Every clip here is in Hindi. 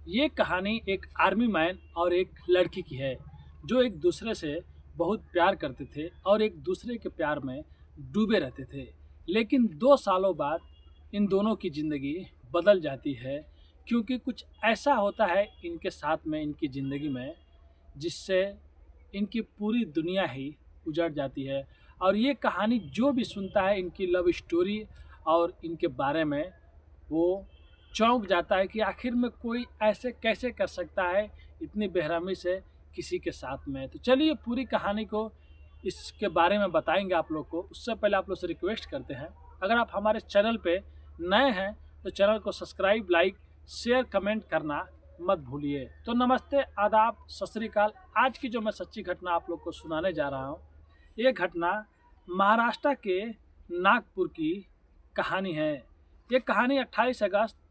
ये कहानी एक आर्मी मैन और एक लड़की की है जो एक दूसरे से बहुत प्यार करते थे और एक दूसरे के प्यार में डूबे रहते थे। लेकिन 2 सालों बाद इन दोनों की ज़िंदगी बदल जाती है क्योंकि कुछ ऐसा होता है इनके साथ में इनकी ज़िंदगी में जिससे इनकी पूरी दुनिया ही उजड़ जाती है। और ये कहानी जो भी सुनता है इनकी लव स्टोरी और इनके बारे में वो चौंक जाता है कि आखिर में कोई ऐसे कैसे कर सकता है इतनी बेरहमी से किसी के साथ में। तो चलिए पूरी कहानी को इसके बारे में बताएंगे आप लोग को। उससे पहले आप लोग से रिक्वेस्ट करते हैं, अगर आप हमारे चैनल पे नए हैं तो चैनल को सब्सक्राइब, लाइक, शेयर, कमेंट करना मत भूलिए। तो नमस्ते, आदाब, सत श्री अकाल। आज की जो मैं सच्ची घटना आप लोग को सुनाने जा रहा हूँ, ये घटना महाराष्ट्र के नागपुर की कहानी है। ये कहानी 28 अगस्त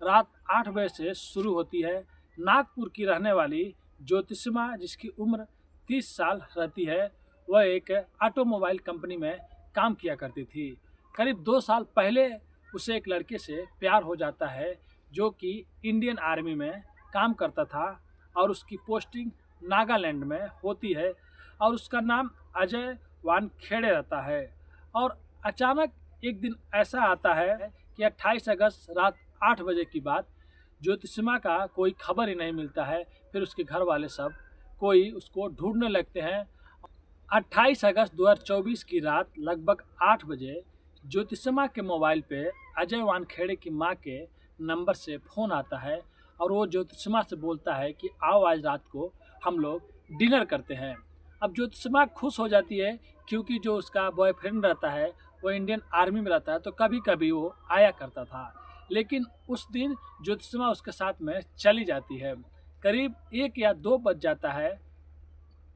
रात 8 बजे से शुरू होती है। नागपुर की रहने वाली ज्योतिषमा, जिसकी उम्र 30 साल रहती है, वह एक ऑटोमोबाइल कंपनी में काम किया करती थी। करीब 2 साल पहले उसे एक लड़के से प्यार हो जाता है जो कि इंडियन आर्मी में काम करता था और उसकी पोस्टिंग नागालैंड में होती है और उसका नाम अजय वानखेड़े रहता है। और अचानक एक दिन ऐसा आता है कि 28 अगस्त रात 8 बजे की बात, ज्योतिषमा का कोई खबर ही नहीं मिलता है। फिर उसके घर वाले सब कोई उसको ढूंढने लगते हैं। 28 अगस्त 2024 की रात लगभग 8 बजे ज्योतिषमा के मोबाइल पे अजय वानखेड़े की मां के नंबर से फ़ोन आता है और वो ज्योतिषमा से बोलता है कि आओ आज रात को हम लोग डिनर करते हैं। अब ज्योतिषमा खुश हो जाती है क्योंकि जो उसका बॉयफ्रेंड रहता है वो इंडियन आर्मी में रहता है, तो कभी कभी वो आया करता था। लेकिन उस दिन ज्योतिषमा उसके साथ में चली जाती है। करीब 1 या 2 बज जाता है।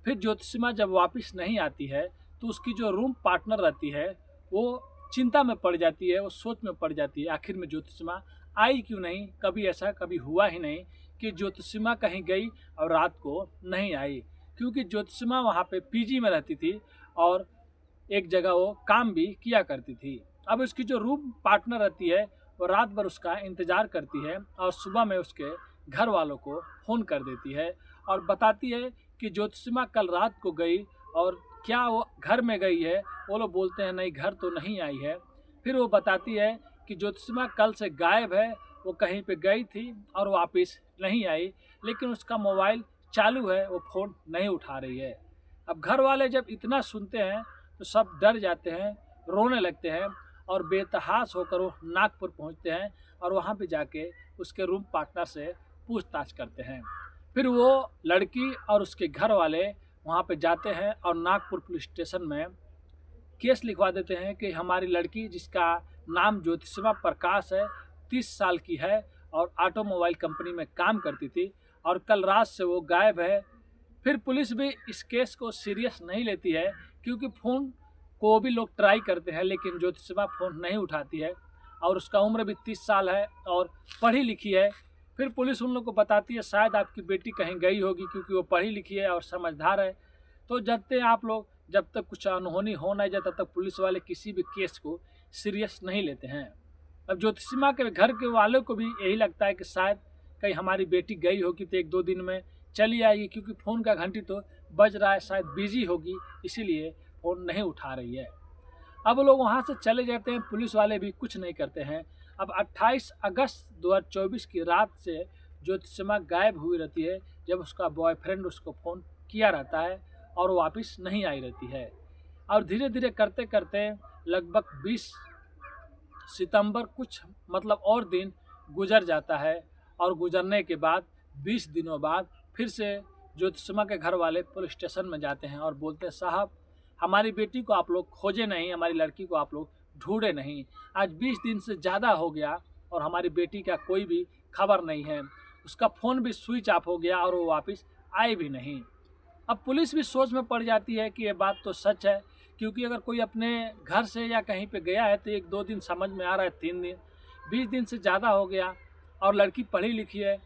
फिर ज्योतिषमा जब वापस नहीं आती है तो उसकी जो रूम पार्टनर रहती है वो चिंता में पड़ जाती है, वो सोच में पड़ जाती है आखिर में ज्योतिषमा आई क्यों नहीं। कभी ऐसा कभी हुआ ही नहीं कि ज्योतिषमा कहीं गई और रात को नहीं आई, क्योंकि ज्योतिषमा वहाँ पे पीजी में रहती थी और एक जगह वो काम भी किया करती थी। अब उसकी जो रूम पार्टनर रहती है वो रात भर उसका इंतज़ार करती है और सुबह में उसके घर वालों को फ़ोन कर देती है और बताती है कि ज्योतिषमा कल रात को गई और क्या वो घर में गई है। वो लोग बोलते हैं नहीं, घर तो नहीं आई है। फिर वो बताती है कि ज्योतिषमा कल से गायब है, वो कहीं पे गई थी और वापस नहीं आई, लेकिन उसका मोबाइल चालू है, वो फ़ोन नहीं उठा रही है। अब घर वाले जब इतना सुनते हैं तो सब डर जाते हैं, रोने लगते हैं और बेतहाश होकर वो नागपुर पहुंचते हैं और वहां पे जाके उसके रूम पार्टनर से पूछताछ करते हैं। फिर वो लड़की और उसके घर वाले वहां पे जाते हैं और नागपुर पुलिस स्टेशन में केस लिखवा देते हैं कि हमारी लड़की, जिसका नाम ज्योतिषमा प्रकाश है, 30 साल की है और ऑटोमोबाइल कंपनी में काम करती थी और कल रात से वो गायब है। फिर पुलिस भी इस केस को सीरियस नहीं लेती है क्योंकि फ़ोन को भी लोग ट्राई करते हैं लेकिन ज्योतिषमा फ़ोन नहीं उठाती है और उसका उम्र भी 30 साल है और पढ़ी लिखी है। फिर पुलिस उन लोग को बताती है शायद आपकी बेटी कहीं गई होगी क्योंकि वो पढ़ी लिखी है और समझदार है। तो जबते आप लोग, जब तक कुछ अनहोनी हो नहीं जाता तब तक पुलिस वाले किसी भी केस को सीरियस नहीं लेते हैं। अब ज्योतिषमा के घर के वालों को भी यही लगता है कि शायद कहीं हमारी बेटी गई होगी तो 1-2 दिन में चली आएगी, क्योंकि फ़ोन का घंटी तो बज रहा है, शायद बिजी होगी इसीलिए फ़ोन नहीं उठा रही है। अब लोग वहाँ से चले जाते हैं, पुलिस वाले भी कुछ नहीं करते हैं। अब 28 अगस्त 2024 की रात से ज्योतिषमा गायब हुई रहती है, जब उसका बॉयफ्रेंड उसको फ़ोन किया रहता है और वापस नहीं आई रहती है। और धीरे धीरे करते करते लगभग 20 सितंबर कुछ मतलब और दिन गुजर जाता है और गुजरने के बाद 20 दिनों बाद फिर से ज्योतिषमा के घर वाले पुलिस स्टेशन में जाते हैं और बोलते हैं साहब, हमारी बेटी को आप लोग खोजे नहीं, हमारी लड़की को आप लोग ढूंढे नहीं। आज 20 दिन से ज़्यादा हो गया और हमारी बेटी का कोई भी खबर नहीं है, उसका फ़ोन भी स्विच ऑफ हो गया और वो वापस आए भी नहीं। अब पुलिस भी सोच में पड़ जाती है कि ये बात तो सच है, क्योंकि अगर कोई अपने घर से या कहीं पे गया है तो 1-2 दिन समझ में आ रहा है, 3 दिन, 20 दिन से ज़्यादा हो गया और लड़की पढ़ी लिखी है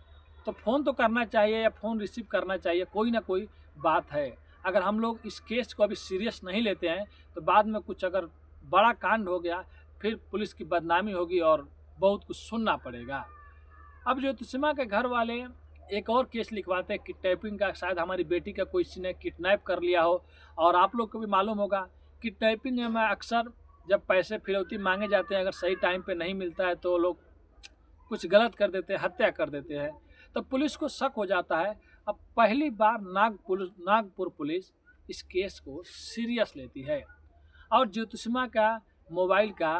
तो फ़ोन तो करना चाहिए या फ़ोन रिसीव करना चाहिए, कोई ना कोई बात है। अगर हम लोग इस केस को अभी सीरियस नहीं लेते हैं तो बाद में कुछ अगर बड़ा कांड हो गया फिर पुलिस की बदनामी होगी और बहुत कुछ सुनना पड़ेगा। अब ज्योतिषिमा के घर वाले एक और केस लिखवाते हैं किडनैपिंग का, शायद हमारी बेटी का कोई किसी ने किडनैप कर लिया हो। और आप लोग को भी मालूम होगा किडनैपिंग में अक्सर जब पैसे फिरौती मांगे जाते हैं, अगर सही टाइम पे नहीं मिलता है तो लोग कुछ गलत कर देते हैं, हत्या कर देते हैं। तो पुलिस को शक हो जाता है। अब पहली बार नागपुर पुलिस इस केस को सीरियस लेती है और ज्योतिषिमा का मोबाइल का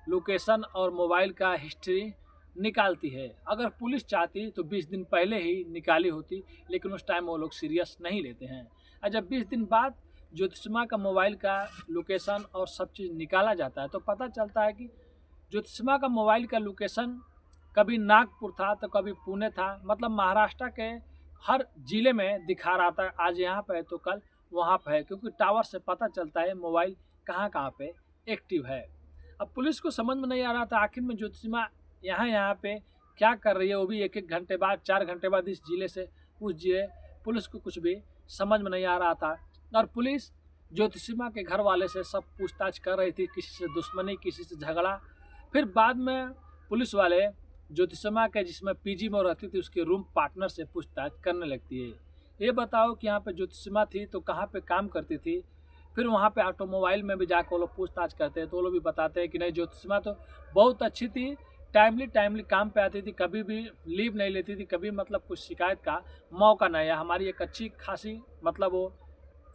लोकेशन और मोबाइल का हिस्ट्री निकालती है। अगर पुलिस चाहती तो 20 दिन पहले ही निकाली होती, लेकिन उस टाइम वो लोग सीरियस नहीं लेते हैं। और जब 20 दिन बाद ज्योतिषिमा का मोबाइल का लोकेशन और सब चीज़ निकाला जाता है तो पता चलता है कि ज्योतिषिमा का मोबाइल का लोकेशन कभी नागपुर था तो कभी पुणे था, मतलब महाराष्ट्र के हर जिले में दिखा रहा था। आज यहाँ पे है तो कल वहाँ पे है, क्योंकि टावर से पता चलता है मोबाइल कहाँ पे एक्टिव है। अब पुलिस को समझ में नहीं आ रहा था आखिर में ज्योतिषिमा यहाँ पे क्या कर रही है, वो भी एक एक घंटे बाद, 4 घंटे बाद इस जिले से उस जिले। पुलिस को कुछ भी समझ में नहीं आ रहा था और पुलिस ज्योतिषिमा के घर वाले से सब पूछताछ कर रही थी, किसी से दुश्मनी, किसी से झगड़ा। फिर बाद में पुलिस वाले ज्योतिषिमा के जिसमें पीजी में रहती थी उसके रूम पार्टनर से पूछताछ करने लगती है। ये बताओ कि यहाँ पे ज्योतिषिमा थी तो कहाँ पे काम करती थी। फिर वहाँ पे ऑटोमोबाइल में भी जाकर वो लोग पूछताछ करते हैं तो वो लोग भी बताते हैं कि नहीं, ज्योतिषिमा तो बहुत अच्छी थी, टाइमली काम पे आती थी, कभी भी लीव नहीं लेती थी, कभी मतलब कुछ शिकायत का मौका नहीं है, हमारी एक अच्छी खासी मतलब वो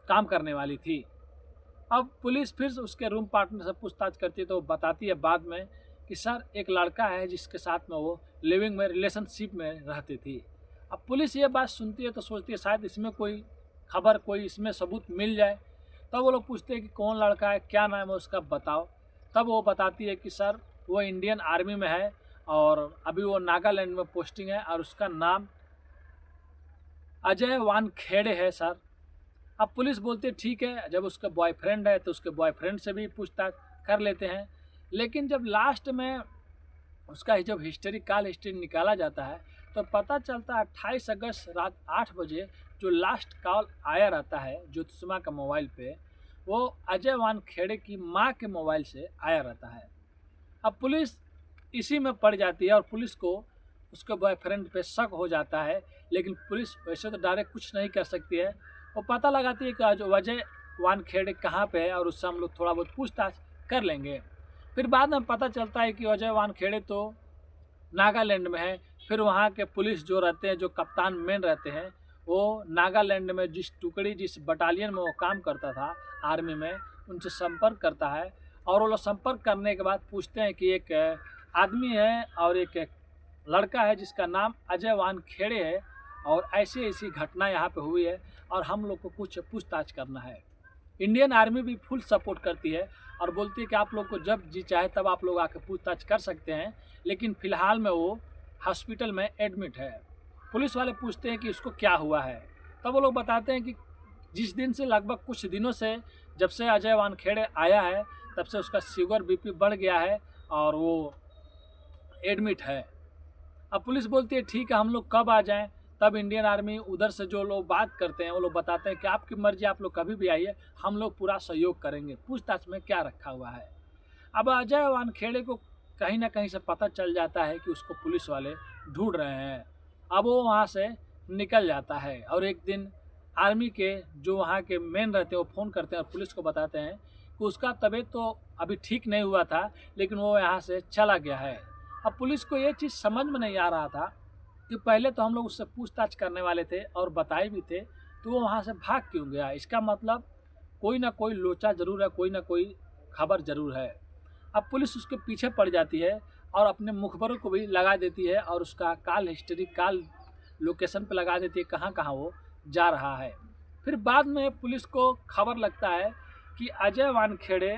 काम करने वाली थी। अब पुलिस फिर उसके रूम पार्टनर से पूछताछ करती है तो वो बताती है बाद में कि सर एक लड़का है जिसके साथ में वो लिविंग में रिलेशनशिप में रहती थी। अब पुलिस ये बात सुनती है तो सोचती है शायद इसमें कोई खबर, कोई इसमें सबूत मिल जाए। तब वो लोग पूछते हैं कि कौन लड़का है, क्या नाम है उसका, बताओ। तब वो बताती है कि सर वो इंडियन आर्मी में है और अभी वो नागालैंड में पोस्टिंग है और उसका नाम अजय वानखेड़े है सर। अब पुलिस बोलती है ठीक है, जब उसका बॉयफ्रेंड है तो उसके बॉयफ्रेंड से भी पूछताछ कर लेते हैं। लेकिन जब लास्ट में उसका जब कॉल हिस्ट्री निकाला जाता है तो पता चलता है 28 अगस्त रात 8 बजे जो लास्ट कॉल आया रहता है ज्योतिषिमा का मोबाइल पे, वो अजय वानखेड़े की माँ के मोबाइल से आया रहता है। अब पुलिस इसी में पड़ जाती है और पुलिस को उसके बॉयफ्रेंड पे शक हो जाता है, लेकिन पुलिस वैसे तो डायरेक्ट कुछ नहीं कर सकती है। वो पता लगाती है कि अजय वानखेड़े कहाँ पे है और उससे हम लोग थोड़ा बहुत पूछताछ कर लेंगे। फिर बाद में पता चलता है कि अजय वानखेड़े तो नागालैंड में है। फिर वहाँ के पुलिस जो रहते हैं, जो कप्तान मेन रहते हैं, वो नागालैंड में जिस बटालियन में वो काम करता था आर्मी में, उनसे संपर्क करता है। और वो लोग संपर्क करने के बाद पूछते हैं कि एक आदमी है और एक लड़का है जिसका नाम अजय वानखेड़े है और ऐसी ऐसी घटना यहाँ पे हुई है और हम लोग को कुछ पूछताछ करना है। इंडियन आर्मी भी फुल सपोर्ट करती है और बोलती है कि आप लोग को जब जी चाहे तब आप लोग आके पूछताछ कर सकते हैं, लेकिन फ़िलहाल में वो हॉस्पिटल में एडमिट है। पुलिस वाले पूछते हैं कि उसको क्या हुआ है, तब वो लोग बताते हैं कि जिस दिन से लगभग कुछ दिनों से, जब से अजय वानखेड़े आया है तब से उसका शुगर बीपी बढ़ गया है और वो एडमिट है। अब पुलिस बोलती है ठीक है, हम लोग कब आ जाएं। तब इंडियन आर्मी उधर से जो लोग बात करते हैं वो लोग बताते हैं कि आपकी मर्जी, आप लोग कभी भी आइए, हम लोग पूरा सहयोग करेंगे, पूछताछ में क्या रखा हुआ है। अब अजय वानखेड़े को कहीं ना कहीं से पता चल जाता है कि उसको पुलिस वाले ढूंढ रहे हैं। अब वो वहाँ से निकल जाता है और एक दिन आर्मी के जो वहाँ के मेन रहते हैं वो फ़ोन करते हैं और पुलिस को बताते हैं कि उसका तबीयत तो अभी ठीक नहीं हुआ था, लेकिन वो यहाँ से चला गया है। अब पुलिस को ये चीज़ समझ में नहीं आ रहा था कि पहले तो हम लोग उससे पूछताछ करने वाले थे और बताए भी थे, तो वो वहाँ से भाग क्यों गया। इसका मतलब कोई ना कोई लोचा ज़रूर है, कोई ना कोई खबर ज़रूर है। अब पुलिस उसके पीछे पड़ जाती है और अपने मुखबरों को भी लगा देती है और उसका कॉल हिस्ट्री, कॉल लोकेशन पे लगा देती है कहाँ कहाँ वो जा रहा है। फिर बाद में पुलिस को खबर लगता है कि अजय वानखेड़े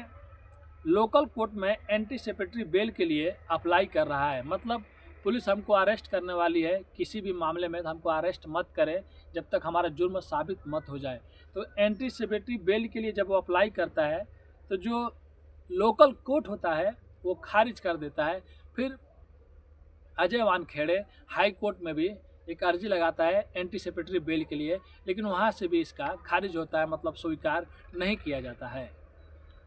लोकल कोर्ट में एंटीसिपेटरी बेल के लिए अप्लाई कर रहा है। मतलब पुलिस हमको अरेस्ट करने वाली है, किसी भी मामले में हमको अरेस्ट मत करे जब तक हमारा जुर्म साबित मत हो जाए। तो एंटीसिपेटरी बेल के लिए जब वो अप्लाई करता है तो जो लोकल कोर्ट होता है वो खारिज कर देता है। फिर अजय वानखेड़े हाई कोर्ट में भी एक अर्जी लगाता है एंटीसिपेटरी बेल के लिए, लेकिन वहाँ से भी इसका खारिज होता है, मतलब स्वीकार नहीं किया जाता है।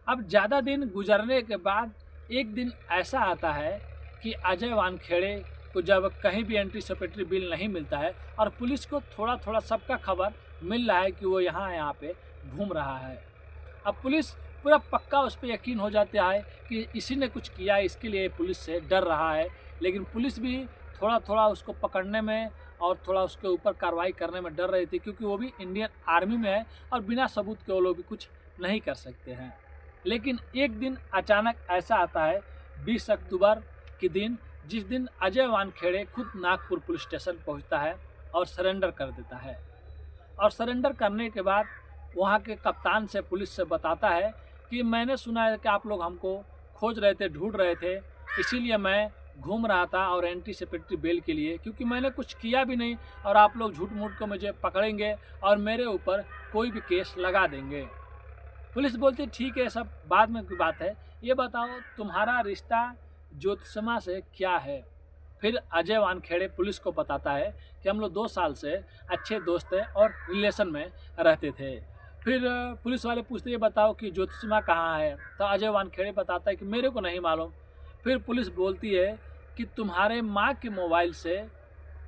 अब ज़्यादा दिन गुजरने के बाद एक दिन ऐसा आता है कि अजय वानखेड़े को जब कहीं भी एंटीसिपेटरी बिल नहीं मिलता है और पुलिस को थोड़ा थोड़ा सबका खबर मिल रहा है कि वो यहाँ पे घूम रहा है। अब पुलिस पूरा पक्का उस पर यकीन हो जाता है कि इसी ने कुछ किया, इसके लिए पुलिस से डर रहा है। लेकिन पुलिस भी थोड़ा थोड़ा उसको पकड़ने में और थोड़ा उसके ऊपर कार्रवाई करने में डर रही थी, क्योंकि वो भी इंडियन आर्मी में है और बिना सबूत के वो लोग भी कुछ नहीं कर सकते हैं। लेकिन एक दिन अचानक ऐसा आता है 20 अक्टूबर के दिन, जिस दिन अजय वानखेड़े खुद नागपुर पुलिस स्टेशन पहुंचता है और सरेंडर कर देता है। और सरेंडर करने के बाद वहां के कप्तान से पुलिस से बताता है कि मैंने सुना है कि आप लोग हमको खोज रहे थे, ढूंढ रहे थे, इसीलिए मैं घूम रहा था और एंटीसिपेटरी बेल के लिए, क्योंकि मैंने कुछ किया भी नहीं और आप लोग झूठ मूठ को मुझे पकड़ेंगे और मेरे ऊपर कोई भी केस लगा देंगे। पुलिस बोलती ठीक है, सब बाद में की बात है, ये बताओ तुम्हारा रिश्ता ज्योतिषमा से क्या है। फिर अजय वानखेड़े पुलिस को बताता है कि हम लोग 2 साल से अच्छे दोस्त हैं और रिलेशन में रहते थे। फिर पुलिस वाले पूछते ये बताओ कि ज्योतिषमा कहाँ है, तो अजय वानखेड़े बताता है कि मेरे को नहीं मालूम। फिर पुलिस बोलती है कि तुम्हारे माँ के मोबाइल से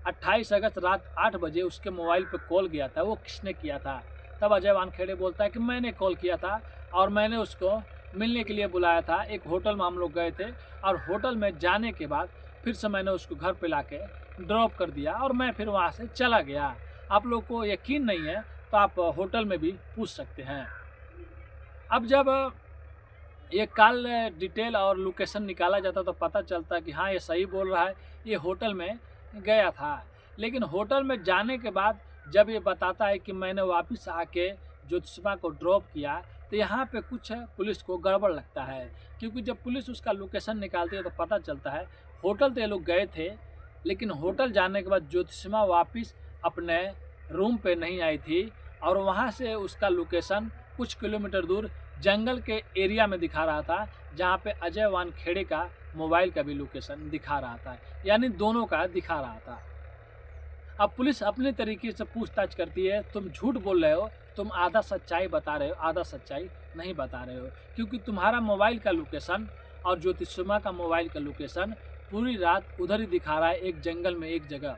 28 अगस्त रात 8 बजे उसके मोबाइल पे कॉल गया था, वो किसने किया था। तब अजय वानखेड़े बोलता है कि मैंने कॉल किया था और मैंने उसको मिलने के लिए बुलाया था। एक होटल में हम लोग गए थे और होटल में जाने के बाद फिर से मैंने उसको घर पे लाके ड्रॉप कर दिया और मैं फिर वहाँ से चला गया। आप लोग को यकीन नहीं है तो आप होटल में भी पूछ सकते हैं। अब जब ये कॉल डिटेल और लोकेशन निकाला जाता तो पता चलता कि हाँ ये सही बोल रहा है, ये होटल में गया था। लेकिन होटल में जाने के बाद जब ये बताता है कि मैंने वापस आके ज्योतिषमा को ड्रॉप किया, तो यहाँ पे कुछ पुलिस को गड़बड़ लगता है, क्योंकि जब पुलिस उसका लोकेशन निकालती है तो पता चलता है होटल तो ये लोग गए थे, लेकिन होटल जाने के बाद ज्योतिषमा वापस अपने रूम पे नहीं आई थी और वहाँ से उसका लोकेशन कुछ किलोमीटर दूर जंगल के एरिया में दिखा रहा था, जहाँ पे अजय वानखेड़े का मोबाइल का भी लोकेशन दिखा रहा था, यानी दोनों का दिखा रहा था। अब पुलिस अपने तरीके से पूछताछ करती है, तुम झूठ बोल रहे हो, तुम आधा सच्चाई बता रहे हो, आधा सच्चाई नहीं बता रहे हो, क्योंकि तुम्हारा मोबाइल का लोकेशन और ज्योतिषमा का मोबाइल का लोकेशन पूरी रात उधर ही दिखा रहा है, एक जंगल में एक जगह।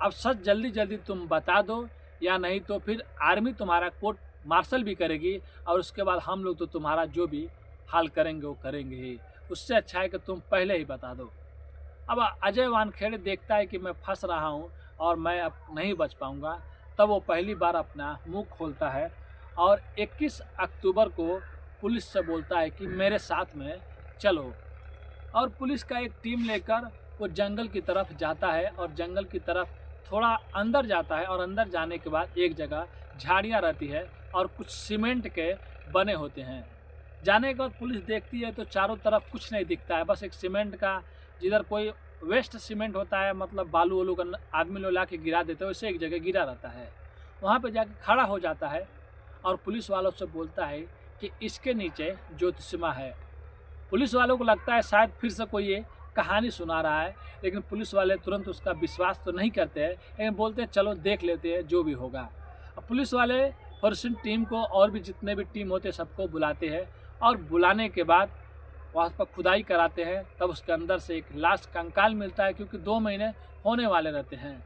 अब सच जल्दी जल्दी तुम बता दो, या नहीं तो फिर आर्मी तुम्हारा कोर्ट मार्शल भी करेगी और उसके बाद हम लोग तो तुम्हारा जो भी हाल करेंगे वो करेंगे ही। उससे अच्छा है कि तुम पहले ही बता दो। अब अजय वानखेड़े देखता है कि मैं फंस रहा हूँ और मैं अब नहीं बच पाऊँगा, तब वो पहली बार अपना मुंह खोलता है और 21 अक्टूबर को पुलिस से बोलता है कि मेरे साथ में चलो। और पुलिस का एक टीम लेकर वो जंगल की तरफ जाता है और जंगल की तरफ थोड़ा अंदर जाता है और अंदर जाने के बाद एक जगह झाड़ियाँ रहती है और कुछ सीमेंट के बने होते हैं। जाने के बाद पुलिस देखती है तो चारों तरफ कुछ नहीं दिखता है, बस एक सीमेंट का, जिधर कोई वेस्ट सीमेंट होता है, मतलब बालू वालू का आदमी लोग ला के गिरा देते हैं, वैसे एक जगह गिरा रहता है। वहाँ पे जाके खड़ा हो जाता है और पुलिस वालों से बोलता है कि इसके नीचे ज्योतिषमा है। पुलिस वालों को लगता है शायद फिर से कोई ये कहानी सुना रहा है, लेकिन पुलिस वाले तुरंत उसका विश्वास तो नहीं करते हैं, लेकिन बोलते हैं चलो देख लेते हैं जो भी होगा। अब पुलिस वाले फॉरेंसिक टीम को और भी जितने भी टीम होते हैं सबको बुलाते हैं और बुलाने के बाद वहाँ पर खुदाई कराते हैं। तब उसके अंदर से एक लाश कंकाल मिलता है, क्योंकि 2 महीने होने वाले रहते हैं।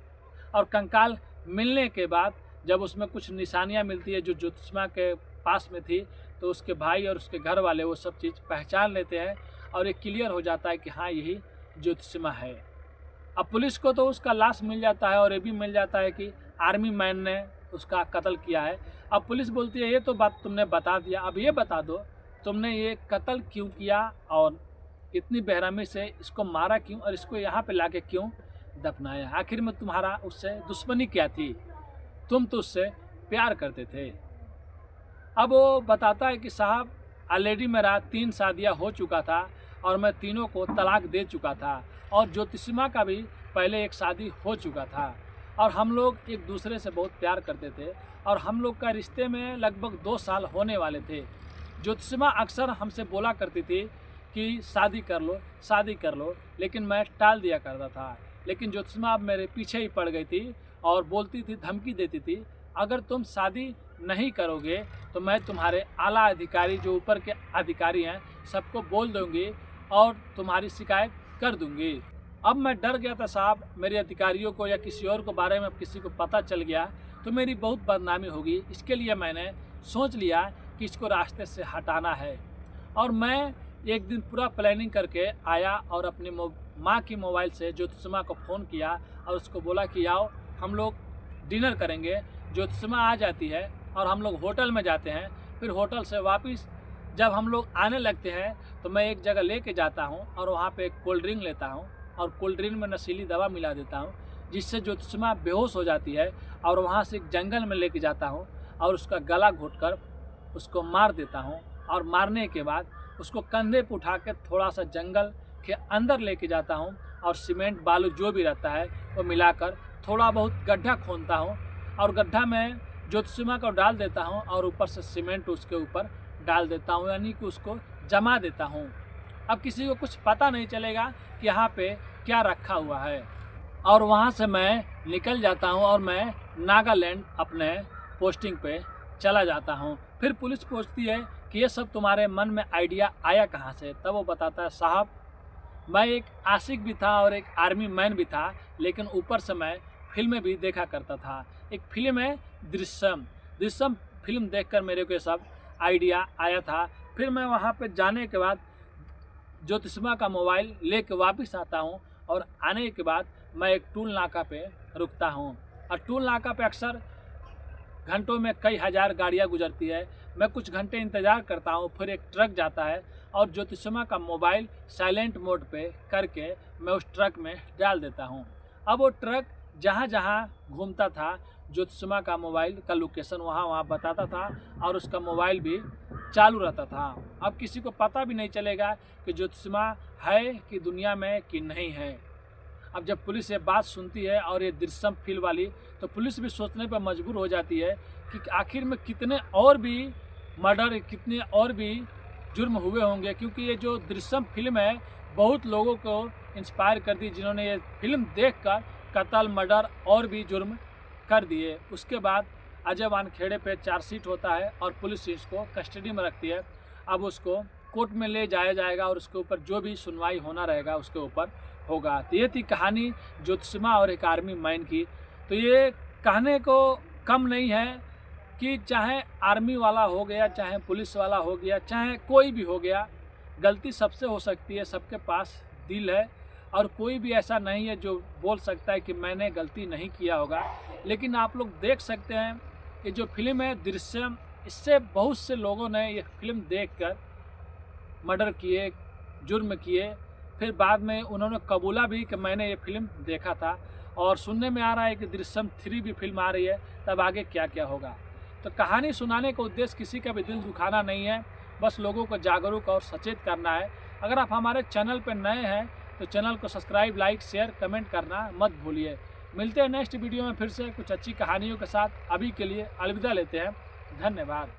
और कंकाल मिलने के बाद जब उसमें कुछ निशानियाँ मिलती है जो ज्योतिषमा के पास में थी, तो उसके भाई और उसके घर वाले वो सब चीज़ पहचान लेते हैं और ये क्लियर हो जाता है कि हाँ यही ज्योतिषमा है। अब पुलिस को तो उसका लाश मिल जाता है और ये भी मिल जाता है कि आर्मी मैन ने उसका कत्ल किया है। अब पुलिस बोलती है ये तो बात तुमने बता दिया, अब ये बता दो तुमने ये कत्ल क्यों किया और इतनी बेरहमी से इसको मारा क्यों और इसको यहाँ पे लाके क्यों दफनाया। आखिर में तुम्हारा उससे दुश्मनी क्या थी, तुम तो उससे प्यार करते थे। अब वो बताता है कि साहब ऑलरेडी मेरा 3 शादियाँ हो चुका था और मैं तीनों को तलाक दे चुका था और ज्योतिषमा का भी पहले एक शादी हो चुका था और हम लोग एक दूसरे से बहुत प्यार करते थे और हम लोग का रिश्ते में लगभग 2 साल होने वाले थे। ज्योतिषमा अक्सर हमसे बोला करती थी कि शादी कर लो, लेकिन मैं टाल दिया करता था। लेकिन ज्योतिषमा अब मेरे पीछे ही पड़ गई थी और बोलती थी, धमकी देती थी, अगर तुम शादी नहीं करोगे तो मैं तुम्हारे आला अधिकारी जो ऊपर के अधिकारी हैं सबको बोल दूंगी और तुम्हारी शिकायत कर दूंगी। अब मैं डर गया था साहब, मेरे अधिकारियों को या किसी और को बारे में किसी को पता चल गया तो मेरी बहुत बदनामी होगी। इसके लिए मैंने सोच लिया कि इसको रास्ते से हटाना है। और मैं एक दिन पूरा प्लानिंग करके आया और अपनी माँ की मोबाइल से ज्योतिषमा को फ़ोन किया और उसको बोला कि आओ हम लोग डिनर करेंगे। ज्योतिषमा आ जाती है और हम लोग होटल में जाते हैं। फिर होटल से वापस जब हम लोग आने लगते हैं तो मैं एक जगह लेके जाता हूँ और वहाँ पे एक कोल्ड ड्रिंक लेता हूँ और कोल्ड ड्रिंक में नशीली दवा मिला देता हूँ, जिससे ज्योतिषमा बेहोश हो जाती है। और वहाँ से एक जंगल में लेके जाता हूँ और उसका गला घोंटकर उसको मार देता हूँ। और मारने के बाद उसको कंधे पर उठा के थोड़ा सा जंगल के अंदर लेके जाता हूँ और सीमेंट बालू जो भी रहता है वो मिलाकर थोड़ा बहुत गड्ढा खोदता हूँ और गड्ढा में ज्योतिषमा को डाल देता हूँ और ऊपर से सीमेंट उसके ऊपर डाल देता हूँ, यानी कि उसको जमा देता हूँ। अब किसी को कुछ पता नहीं चलेगा कि यहाँ पे क्या रखा हुआ है। और वहाँ से मैं निकल जाता हूँ और मैं नागालैंड अपने पोस्टिंग पे चला जाता हूँ। फिर पुलिस पूछती है कि ये सब तुम्हारे मन में आइडिया आया कहाँ से? तब वो बताता है साहब मैं एक आशिक भी था और एक आर्मी मैन भी था, लेकिन ऊपर से मैं फिल्में भी देखा करता था। एक फिल्म है दृश्यम फिल्म देखकर मेरे को ये सब आइडिया आया था। फिर मैं वहाँ पे जाने के बाद ज्योतिषमा का मोबाइल लेके वापस आता हूँ और आने के बाद मैं एक टूल नाका पे रुकता हूँ। और टूल नाका पे अक्सर घंटों में कई हज़ार गाड़ियाँ गुजरती है। मैं कुछ घंटे इंतज़ार करता हूँ, फिर एक ट्रक जाता है और ज्योतिषमा का मोबाइल साइलेंट मोड पे करके मैं उस ट्रक में डाल देता हूँ। अब वो ट्रक जहाँ जहाँ घूमता था ज्योतिषमा का मोबाइल का लोकेशन वहाँ बताता था और उसका मोबाइल भी चालू रहता था। अब किसी को पता भी नहीं चलेगा कि ज्योतिषमा है कि दुनिया में कि नहीं है। अब जब पुलिस ये बात सुनती है और ये दृश्यम फिल्म वाली, तो पुलिस भी सोचने पर मजबूर हो जाती है कि आखिर में कितने और भी मर्डर, कितने और भी जुर्म हुए होंगे। क्योंकि ये जो दृश्यम फिल्म है बहुत लोगों को इंस्पायर कर दी, जिन्होंने ये फिल्म देखकर कत्ल, मर्डर और भी जुर्म कर दिए। उसके बाद अजय वानखेड़े पे चार्जशीट होता है और पुलिस इसको कस्टडी में रखती है। अब उसको कोर्ट में ले जाया जाएगा और उसके ऊपर जो भी सुनवाई होना रहेगा उसके ऊपर होगा। तो ये थी कहानी ज्योतिषमा और एक आर्मी मैन की। तो ये कहने को कम नहीं है कि चाहे आर्मी वाला हो गया, चाहे पुलिस वाला हो गया, चाहे कोई भी हो गया, गलती सबसे हो सकती है। सबके पास दिल है और कोई भी ऐसा नहीं है जो बोल सकता है कि मैंने गलती नहीं किया होगा। लेकिन आप लोग देख सकते हैं कि जो फिल्म है दृश्यम, इससे बहुत से लोगों ने ये फिल्म देखकर मर्डर किए, जुर्म किए। फिर बाद में उन्होंने कबूला भी कि मैंने ये फिल्म देखा था। और सुनने में आ रहा है कि दृश्यम 3 भी फिल्म आ रही है, तब आगे क्या क्या होगा। तो कहानी सुनाने का उद्देश्य किसी का भी दिल दुखाना नहीं है, बस लोगों को जागरूक और सचेत करना है। अगर आप हमारे चैनल पर नए हैं तो चैनल को सब्सक्राइब, लाइक, शेयर, कमेंट करना मत भूलिए। मिलते हैं नेक्स्ट वीडियो में फिर से कुछ अच्छी कहानियों के साथ। अभी के लिए अलविदा लेते हैं। धन्यवाद।